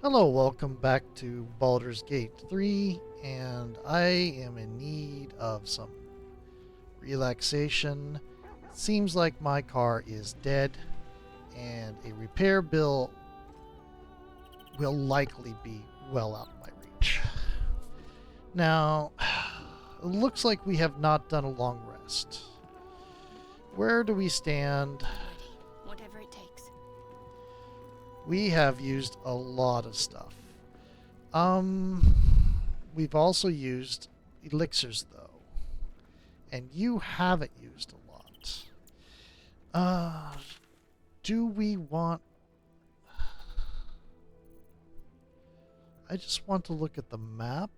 Hello, welcome back to Baldur's Gate 3, and I am in need of some relaxation. It seems like my car is dead, and a repair bill will likely be well out of my reach. Now, it looks like we have not done a long rest. Where do we stand? Whatever it takes. We have used a lot of stuff. Um, we've also used elixirs though, and you haven't used a lot. Uh, do we want... I just want to look at the map.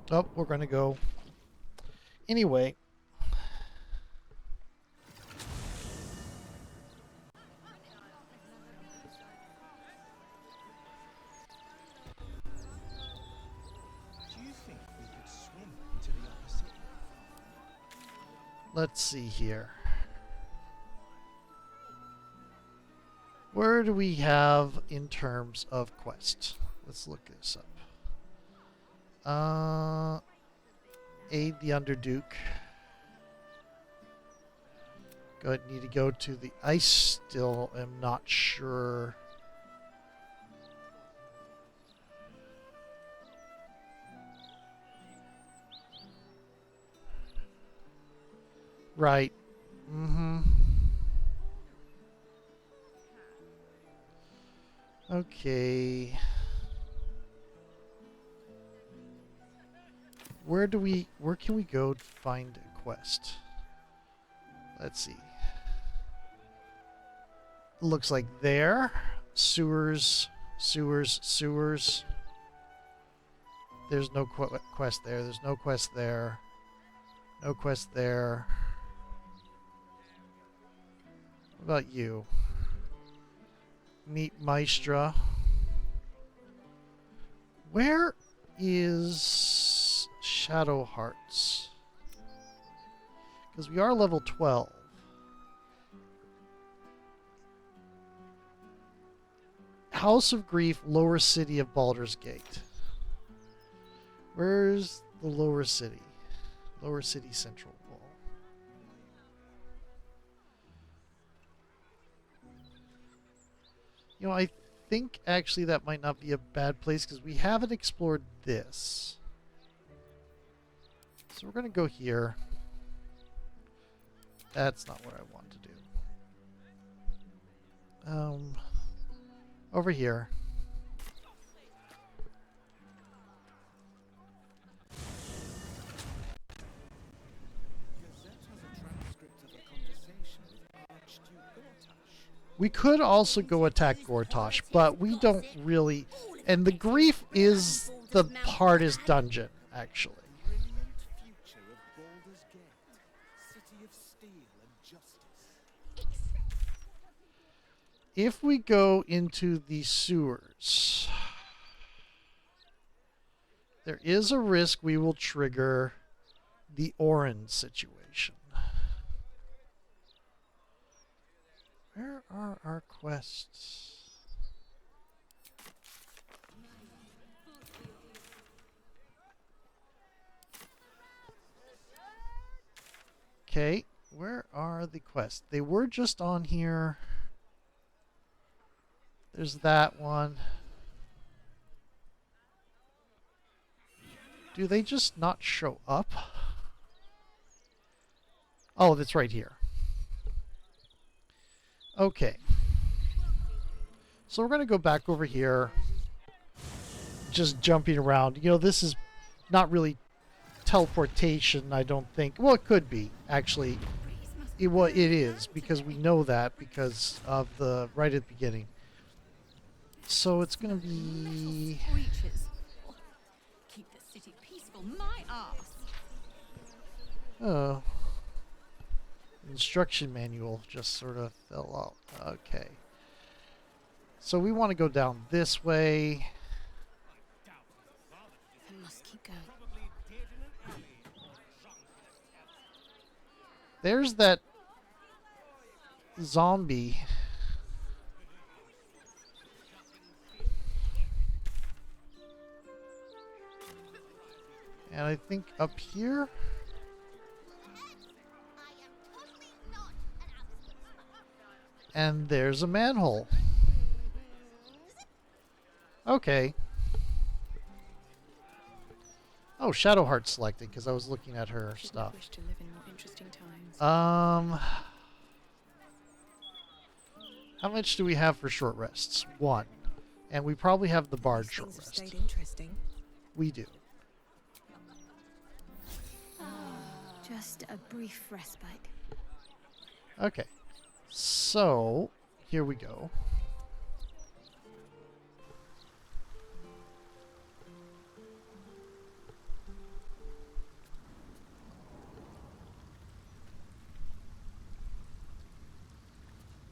Oh, we're going to go. Anyway. Do you think we could swim into the upper city? Let's see here. Where do we have in terms of quest? Let's look this up. Aid the Underduke. Need to go to the... I still am not sure. Right. Mm-hmm. Okay. Where can we go to find a quest? Let's see. Looks like there. Sewers. There's no quest there. There's no quest there. No quest there. What about you? Meet Maestra. Where is Shadow Hearts? Because we are level 12. House of Grief, Lower City of Baldur's Gate. Where's the Lower City? Lower City Central Wall. You know, I think actually that might not be a bad place because we haven't explored this. So we're going to go here. That's not what I want to do. Over here. We could also go attack Gortosh, but we don't really... And the grief is the hardest dungeon, actually. Brilliant future of Baldur's Gate, city of steel and justice. If we go into the sewers, there is a risk we will trigger the Orin situation. Where are our quests? Okay, where are the quests? They were just on here. There's that one. Do they just not show up? Oh, that's right here. Okay. So we're going to go back over here. Just jumping around. You know, this is not really teleportation, I don't think. Well, it could be, actually. It is, because we know that because of the right at the beginning. So it's going to be... Keep the city peaceful, my ass. Oh. Instruction manual just sort of fell out. Okay. So we want to go down this way. I must keep going. There's that zombie. And I think up here. And there's a manhole. Okay. Oh, Shadowheart selected because I was looking at her stuff. Wish to live in more interesting times. How much do we have for short rests? 1. And we probably have the bard short Things have rest. stayed interesting. We do. Just a brief respite. Okay. So, here we go.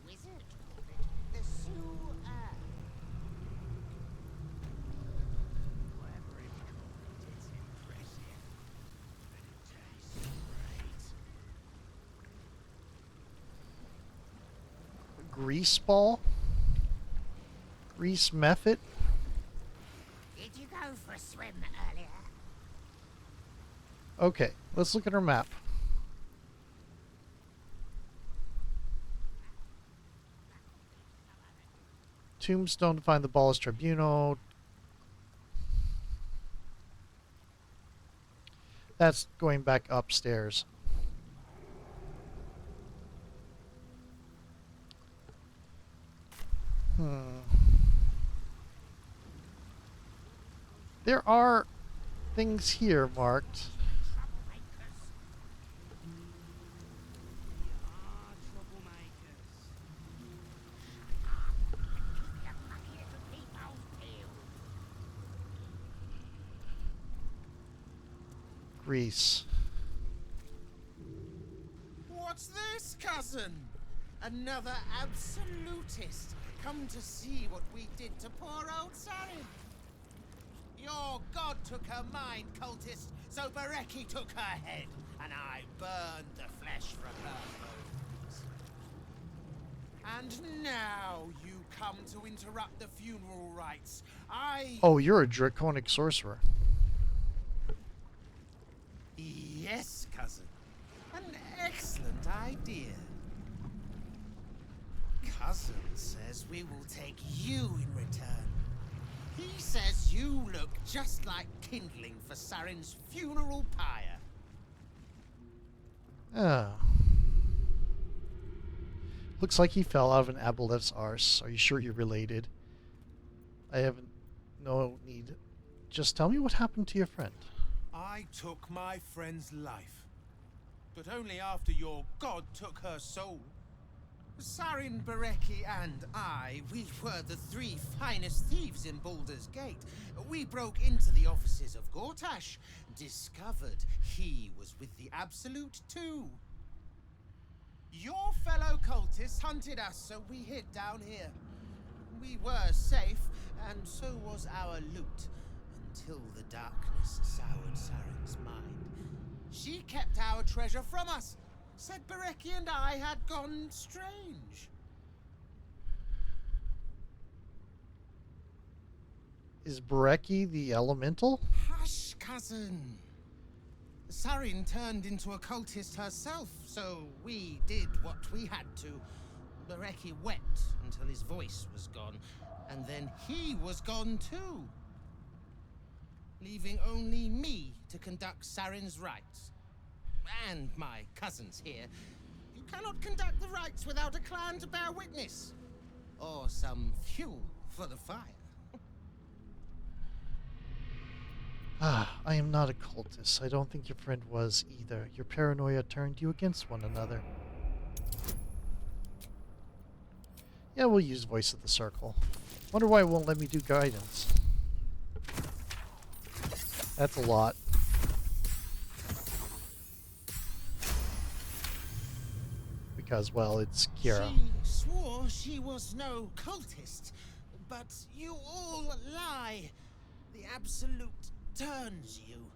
Wizard called it the sewer. Whatever it's called, it's impressive. But it tastes great. Grease ball? Grease method? Did you go for a swim earlier? Okay, let's look at our map. Tombstone to find the Ballast Tribunal. That's going back upstairs. There are things here marked. Troublemakers. You lucky little people, Peel. Grease. What's this, cousin? Another absolutist come to see what we did to poor old Sarin. Your god took her mind, cultist, so Bereki took her head, and I burned the flesh from her bones. And now you come to interrupt the funeral rites. Oh, you're a draconic sorcerer. Yes, cousin. An excellent idea. Cousin says we will take you in return. He says you look just like kindling for Sarin's funeral pyre. Ah. Looks like he fell out of an aboleth's arse. Are you sure you're related? I haven't... No need. Just tell me what happened to your friend. I took my friend's life, but only after your god took her soul. Sarin, Bereki, and I, we were the 3 finest thieves in Baldur's Gate. We broke into the offices of Gortash, discovered he was with the Absolute too. Your fellow cultists hunted us, so we hid down here. We were safe, and so was our loot, until the darkness soured Sarin's mind. She kept our treasure from us. Said Bereki and I had gone strange. Is Bereki the elemental? Hush, cousin. Sarin turned into a cultist herself, so we did what we had to. Bereki wept until his voice was gone, and then he was gone too. Leaving only me to conduct Sarin's rites. And my cousins here. You cannot conduct the rites without a clan to bear witness. Or some fuel for the fire. Ah, I am not a cultist. I don't think your friend was either. Your paranoia turned you against one another. Yeah, we'll use Voice of the Circle. Wonder why it won't let me do guidance. That's a lot. Because, well, it's Kira. She swore she was no cultist, but you all lie. The Absolute turns you.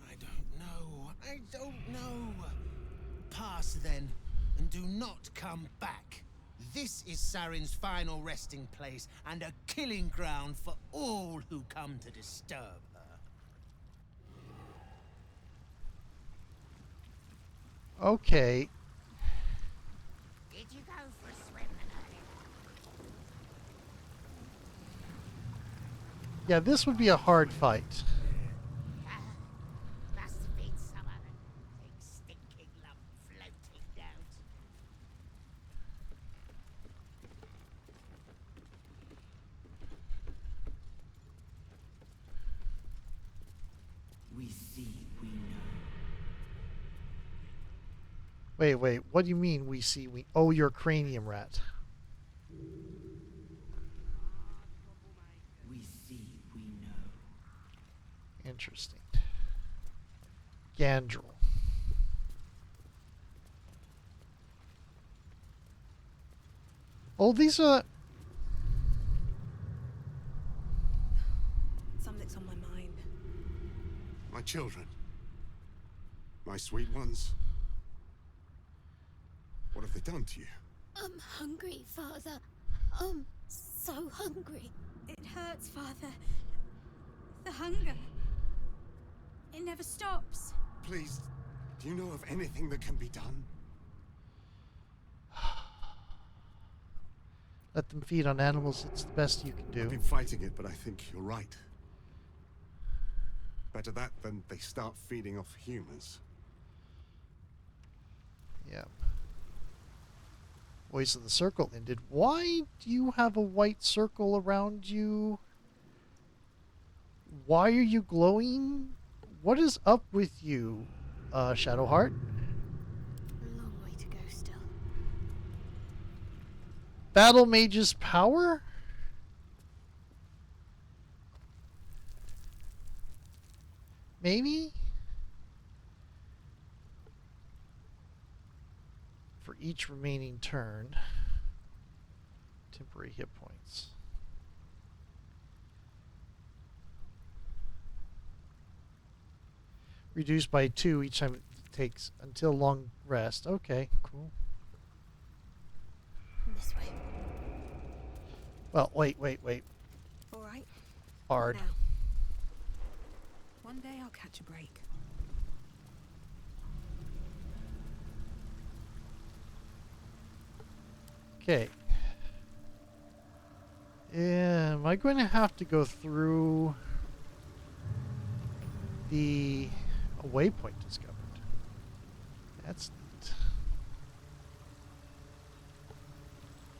I don't know. Pass then. and do not come back. This is Sarin's final resting place and a killing ground for all who come to disturb her. Okay. Did you go for a swim, Arabella? Yeah, this would be a hard fight. Must have been some other big stinking lump floating down. We see, we know. Wait, what do you mean we see we... Oh, you're a cranium rat. We see, we know. Interesting. Gandrel. Oh, these are... Something's on my mind. My children. My sweet ones. What have they done to you? I'm hungry, Father. I'm so hungry. It hurts, Father. The hunger. It never stops. Please, do you know of anything that can be done? Let them feed on animals. It's the best you can I've do. been fighting it, but I think you're right. Better that than they start feeding off humans. Yeah. Voice of the circle ended. Why do you have a white circle around you? Why are you glowing? What is up with you, Shadowheart? A long way to go still. Battle Mage's power? Maybe? For each remaining turn. Temporary hit points. Reduced by 2 each time it takes until long rest. Okay, cool. This way. Well, wait. All right. Hard. Now. One day I'll catch a break. Okay. Am I going to have to go through the waypoint discovered? That's neat.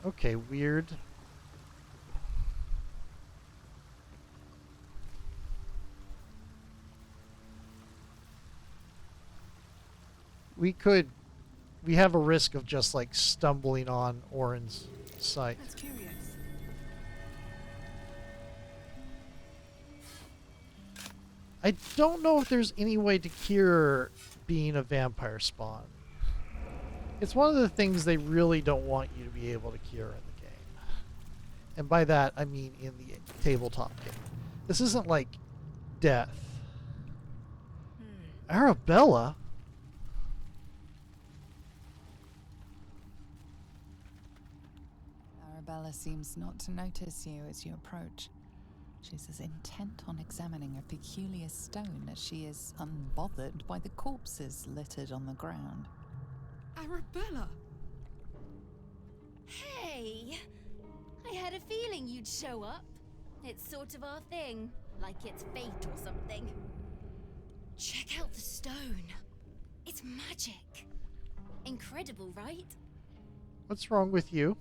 Okay, weird. We have a risk of just like stumbling on Orin's site. That's curious. I don't know if there's any way to cure being a vampire spawn. It's one of the things they really don't want you to be able to cure in the game. And by that, I mean in the tabletop game. This isn't like death. Arabella? Arabella seems not to notice you as you approach. She's as intent on examining a peculiar stone as she is unbothered by the corpses littered on the ground. Arabella! Hey! I had a feeling you'd show up. It's sort of our thing, like it's fate or something. Check out the stone. It's magic. Incredible, right? What's wrong with you?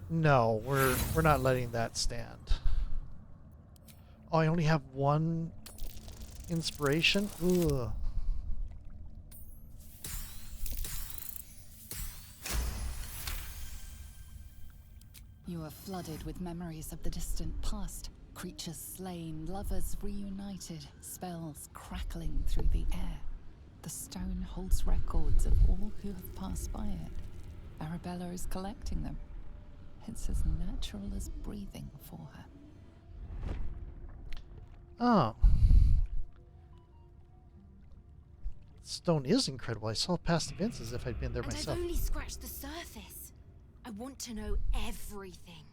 No, we're not letting that stand. Oh, I only have one inspiration? Ugh. You are flooded with memories of the distant past. Creatures slain, lovers reunited, spells crackling through the air. The stone holds records of all who have passed by it. Arabella is collecting them. It's as natural as breathing for her. Oh. Stone is incredible. I saw past events as if I'd been there And myself. I've only scratched the surface. I want to know everything.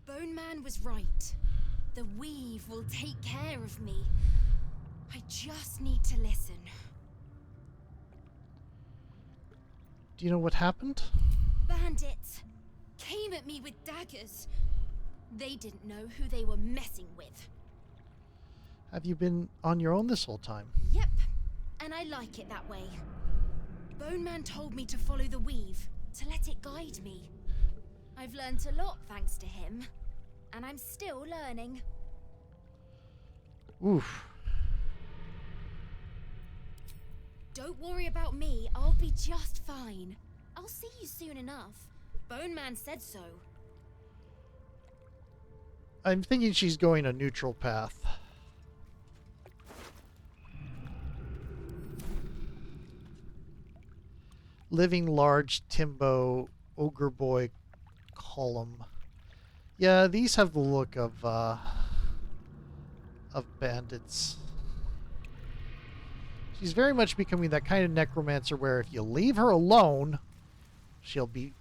Bone Man was right. The weave will take care of me. I just need to listen. Do you know what happened? Bandits came at me with daggers. They didn't know who they were messing with. Have you been on your own this whole time? Yep, and I like it that way. Bone Man told me to follow the weave, to let it guide me. I've learned a lot thanks to him, and I'm still learning. Oof. Don't worry about me, I'll be just fine. I'll see you soon enough. Bone Man said so. I'm thinking she's going a neutral path. Living large Timbo Ogre Boy column. Yeah, these have the look of bandits. She's very much becoming that kind of necromancer where if you leave her alone, she'll be...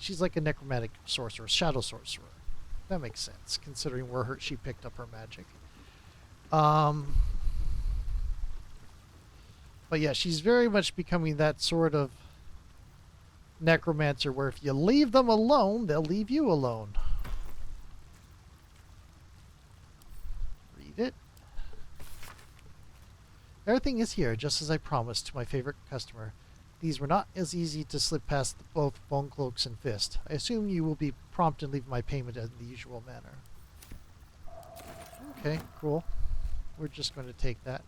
She's like a necromantic sorcerer, shadow sorcerer. That makes sense, considering where she picked up her magic. But yeah, she's very much becoming that sort of necromancer where if you leave them alone, they'll leave you alone. Read it. Everything is here, just as I promised to my favorite customer. These were not as easy to slip past both Bone Cloaks and Fist. I assume you will be prompt in leaving my payment in the usual manner. Okay, cool. We're just going to take that.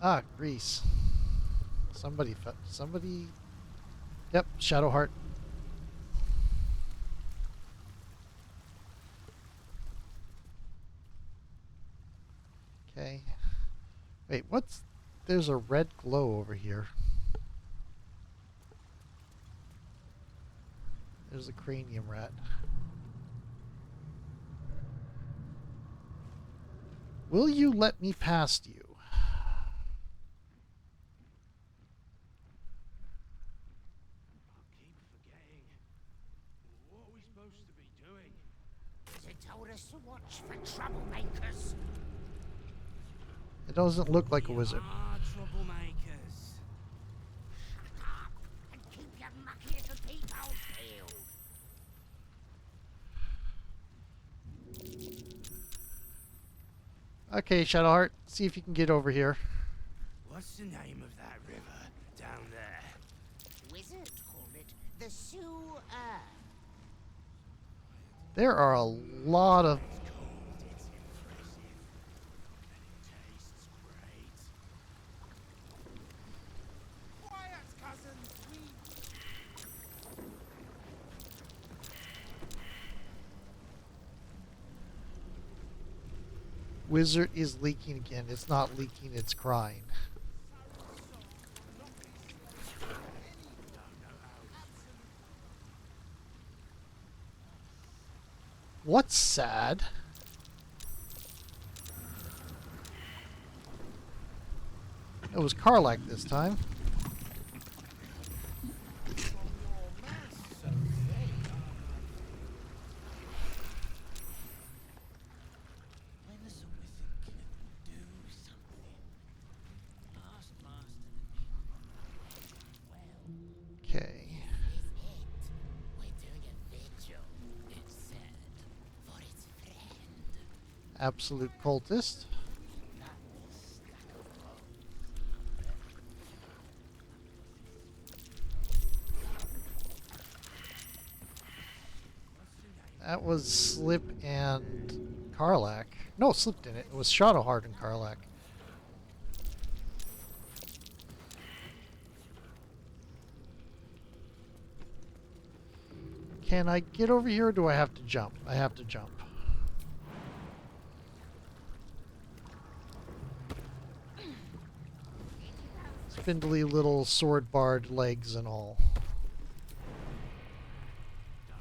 Ah, Grease. Somebody... Yep, Shadowheart. Okay. Wait, what's... There's a red glow over here. There's a cranium rat. Will you let me past you? Keep forgetting. What are we supposed to be doing? They told us to watch for troublemakers. It doesn't look like a wizard. Ah, troublemakers. Shut up and keep your mucky little peepholes peeled. Okay, Shadowheart, see if you can get over here. What's the name of that river down there? Wizards call it the sewer. There are a lot of... It's cold, it's impressive, and it tastes great. Quiet, cousins. Wizard is leaking again. It's not leaking, it's crying. What's sad? It was Karlak this time. When the sort of thing can do something. Last master Okay. Is it? We're doing a vigil, it said, for its friend. Absolute cultist. Not this stack of bones. That was Slip and Karlak. No, Slip didn't. It was Shadowheart and Karlak. Can I get over here or do I have to jump? I have to jump. Spindly little sword-barred legs and all.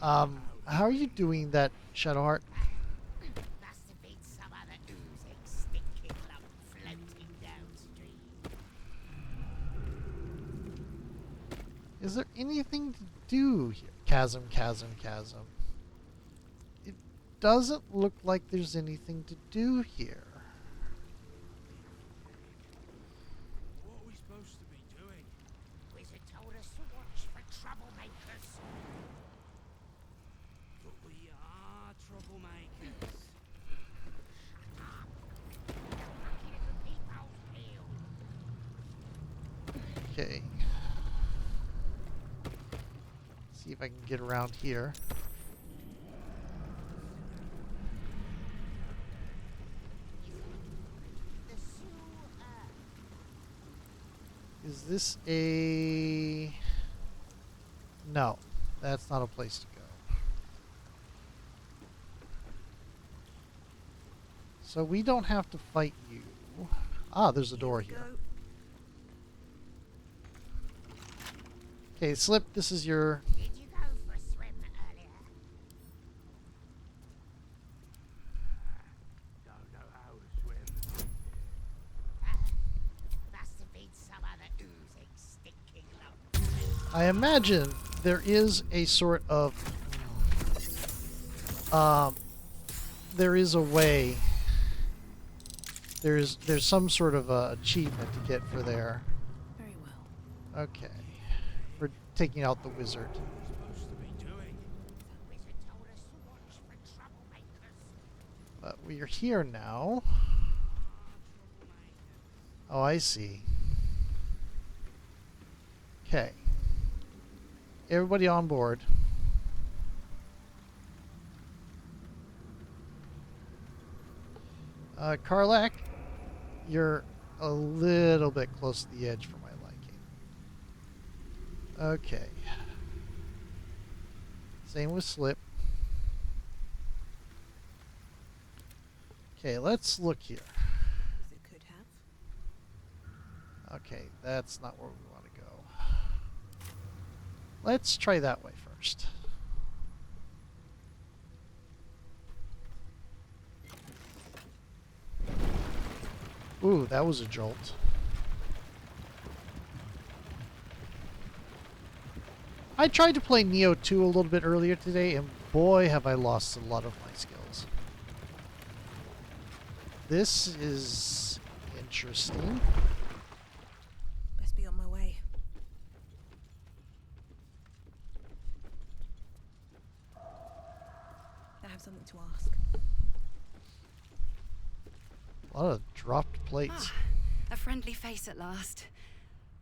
How are you doing that, Shadowheart? Must have been some other oozing, stinking lump floating downstream. Is there anything to do here? Chasm. It doesn't look like there's anything to do here. What are we supposed to be doing? Wizard told us to watch for troublemakers. But we are troublemakers. Lucky little peepholes peeled. Okay. See if I can get around here. The sewer. Is this a... No, that's not a place to go. So we don't have to fight you. Ah, there's a door here. Okay, Slip, this is your... Did you go for a swim earlier? Don't know how to swim. Must have been some other oozing, stinking lump. I imagine there is a sort of... there is a way... There's some sort of achievement to get for there. Very well. Okay. For taking out the wizard. Supposed to be doing. The wizard told us to watch for troublemakers. But we are here now. Oh, I see. Okay. Everybody on board. Karlak, you're a little bit close to the edge for my liking. Okay. Same with Slip. Okay, let's look here. As it could have. Okay, that's not where we want to go. Let's try that way first. Ooh, that was a jolt. I tried to play Neo 2 a little bit earlier today, and boy, have I lost a lot of my skills. This is interesting. Best be on my way. I have something to ask. A lot of dropped plates. Ah, a friendly face at last.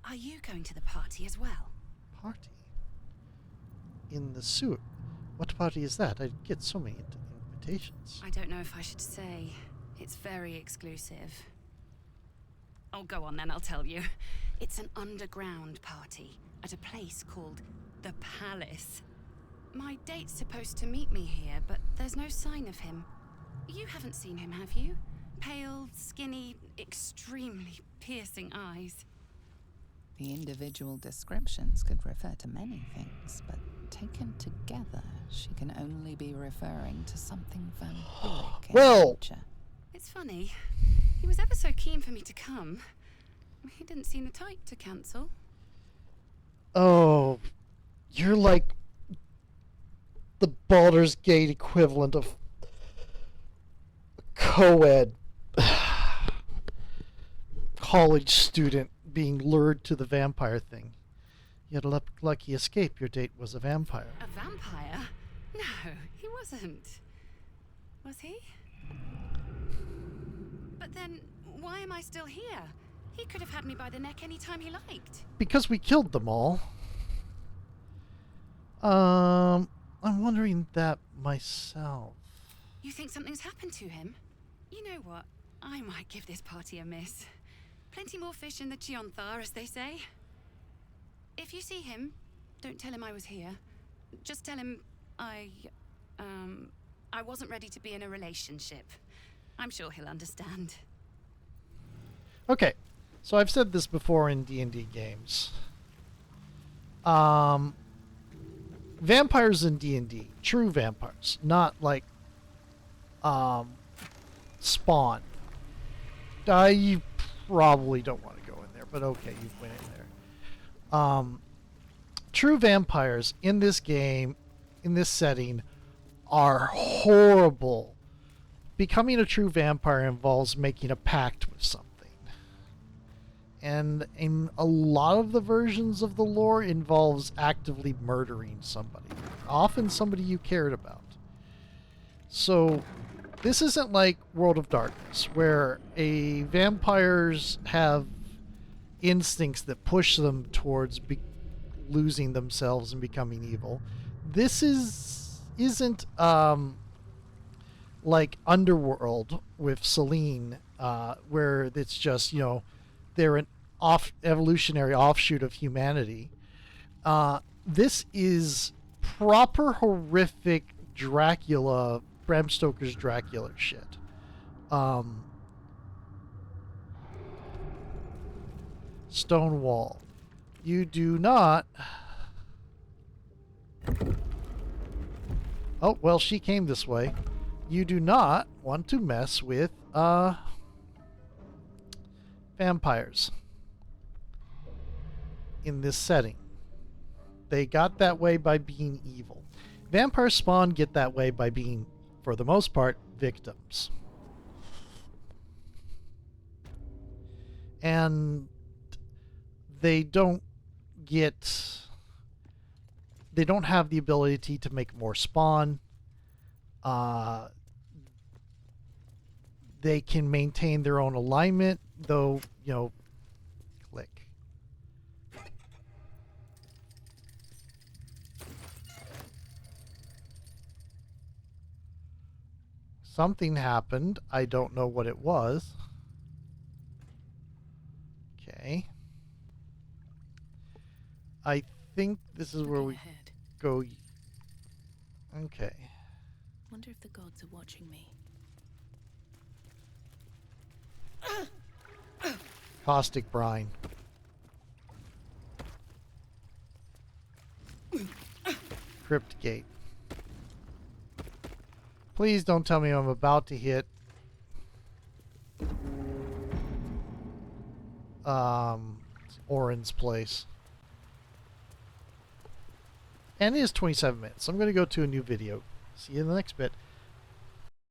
Are you going to the party as well? Party? In the sewer? What party is that? I get so many invitations. I don't know if I should say. It's very exclusive. Oh, go on then, I'll tell you. It's an underground party at a place called the Palace. My date's supposed to meet me here, but there's no sign of him. You haven't seen him, have you? Pale, skinny, extremely piercing eyes. The individual descriptions could refer to many things, but taken together, she can only be referring to something vampiric in Well- nature. It's funny. He was ever so keen for me to come. He didn't seem the type to cancel. Oh, you're like the Baldur's Gate equivalent of co-ed college student being lured to the vampire thing. You had a lucky escape. Your date was a vampire. A vampire? No, he wasn't. Was he? But then, why am I still here? He could have had me by the neck any time he liked. Because we killed them all. I'm wondering that myself. You think something's happened to him? You know what? I might give this party a miss. Plenty more fish in the Chionthar, as they say. If you see him, don't tell him I was here. Just tell him I wasn't ready to be in a relationship. I'm sure he'll understand. Okay, So I've said this before in D&D games. Vampires in D&D, true vampires, not like Spawn. You probably don't want to go in there, but okay, you went in there. True vampires in this game, in this setting, are horrible. Becoming a true vampire involves making a pact with something. And in a lot of the versions of the lore involves actively murdering somebody. Often somebody you cared about. So this isn't like World of Darkness, where vampires have instincts that push them towards losing themselves and becoming evil. This isn't like Underworld with Selene, where it's just, they're an evolutionary offshoot of humanity. This is proper horrific Dracula, Bram Stoker's Dracula shit. Stone wall. You do not... Oh, well, she came this way. You do not want to mess with, vampires in this setting. They got that way by being evil. Vampire spawn get that way by being, for the most part, victims. And they don't have the ability to make more spawn. They can maintain their own alignment, though, click. Something happened. I don't know what it was. Okay. I think this is where we go. Okay. Wonder if the gods are watching me. Caustic brine. Crypt gate. Please don't tell me I'm about to hit Orin's place. And it is 27 minutes. So I'm going to go to a new video. See you in the next bit.